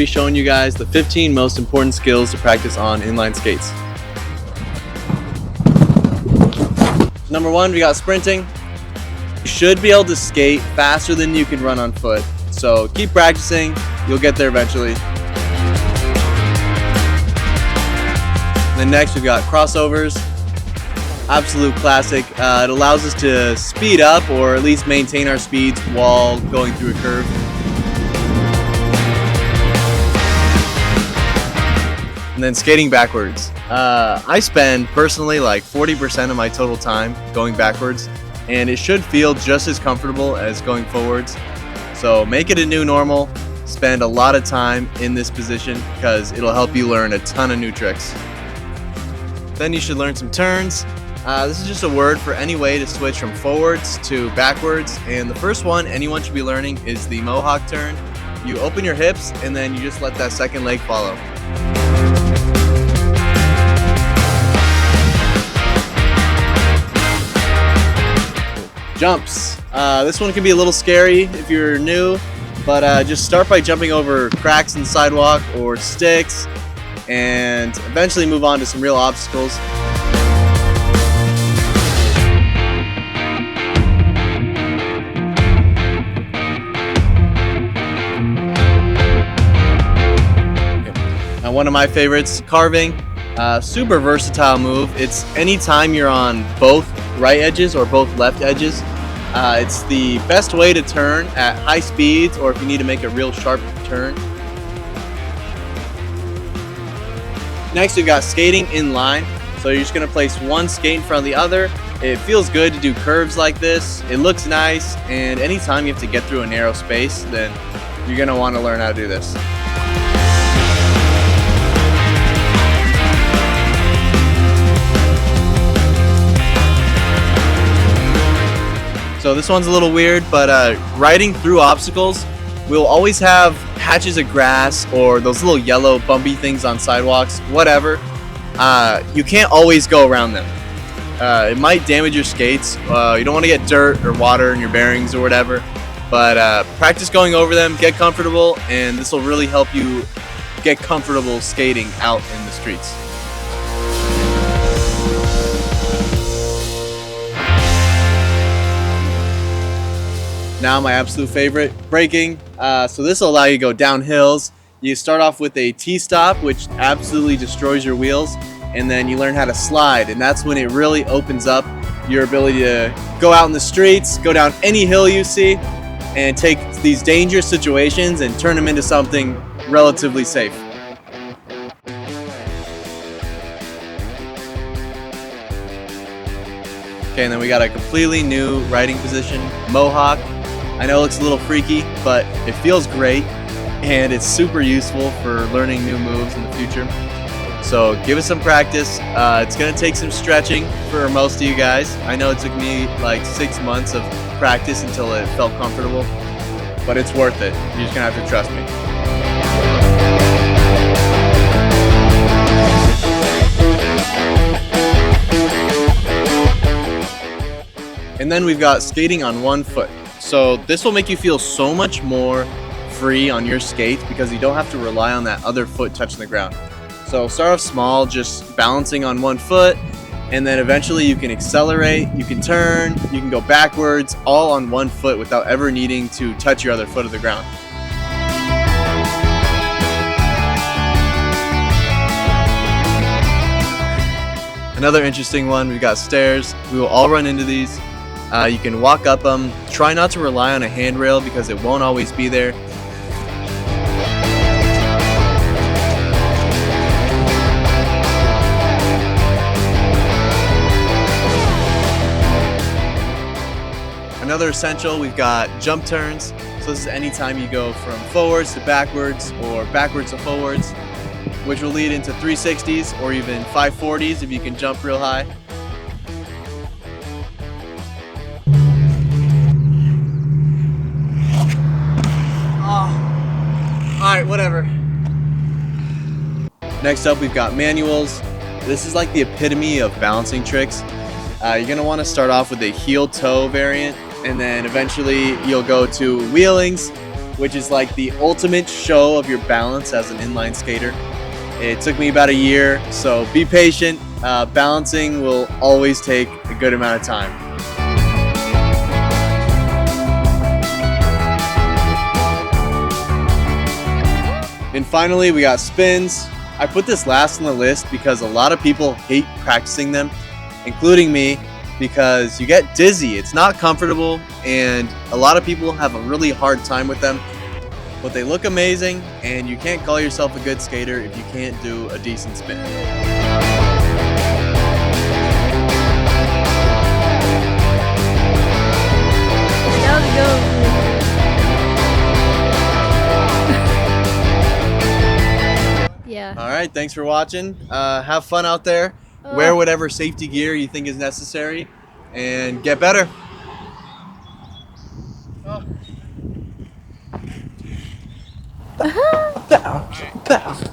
be showing you guys the 15 most important skills to practice on inline skates. Number 1, we got sprinting. You should be able to skate faster than you can run on foot. So keep practicing, you'll get there eventually. And then next we've got crossovers. Absolute classic. It allows us to speed up or at least maintain our speeds while going through a curve. And then skating backwards. I spend personally like 40% of my total time going backwards, and it should feel just as comfortable as going forwards. So make it a new normal. Spend a lot of time in this position because it'll help you learn a ton of new tricks. Then you should learn some turns. This is just a word for any way to switch from forwards to backwards, and the first one anyone should be learning is the mohawk turn. You open your hips and then you just let that second leg follow. Jumps. This one can be a little scary if you're new, but just start by jumping over cracks in the sidewalk or sticks, and eventually move on to some real obstacles. Now, one of my favorites, carving. Super versatile move. It's anytime you're on both right edges or both left edges. It's the best way to turn at high speeds or if you need to make a real sharp turn. Next we've got skating in line. So you're just going to place one skate in front of the other. It feels good to do curves like this. It looks nice, and anytime you have to get through a narrow space, then you're going to want to learn how to do this. So this one's a little weird, but riding through obstacles, we'll always have patches of grass or those little yellow bumpy things on sidewalks, whatever. You can't always go around them. It might damage your skates. You don't want to get dirt or water in your bearings or whatever, but practice going over them, get comfortable, and this will really help you get comfortable skating out in the streets. Now my absolute favorite, braking. So this will allow you to go down hills. You start off with a T-stop, which absolutely destroys your wheels, and then you learn how to slide, and that's when it really opens up your ability to go out in the streets, go down any hill you see, and take these dangerous situations and turn them into something relatively safe. Okay, and then we got a completely new riding position, mohawk. I know it looks a little freaky, but it feels great, and it's super useful for learning new moves in the future. So give it some practice. It's going to take some stretching for most of you guys. I know it took me like 6 months of practice until it felt comfortable, but it's worth it. You're just going to have to trust me. And then we've got skating on one foot. So this will make you feel so much more free on your skates because you don't have to rely on that other foot touching the ground. So start off small, just balancing on one foot, and then eventually you can accelerate, you can turn, you can go backwards, all on one foot without ever needing to touch your other foot of the ground. Another interesting one, we've got stairs. We will all run into these. You can walk up them. Try not to rely on a handrail because it won't always be there. Another essential, we've got jump turns. So this is anytime you go from forwards to backwards or backwards to forwards, which will lead into 360s or even 540s if you can jump real high. Alright, whatever. Next up, we've got manuals. This is like the epitome of balancing tricks. You're going to want to start off with a heel-toe variant, and then eventually you'll go to wheelings, which is like the ultimate show of your balance as an inline skater. It took me about a year, so be patient. Balancing will always take a good amount of time. And finally, we got spins. I put this last on the list because a lot of people hate practicing them, including me, because you get dizzy. It's not comfortable, and a lot of people have a really hard time with them. But they look amazing, and you can't call yourself a good skater if you can't do a decent spin. Yeah. All right, thanks for watching. Have fun out there. Wear whatever safety gear you think is necessary, and get better. Bow, bow.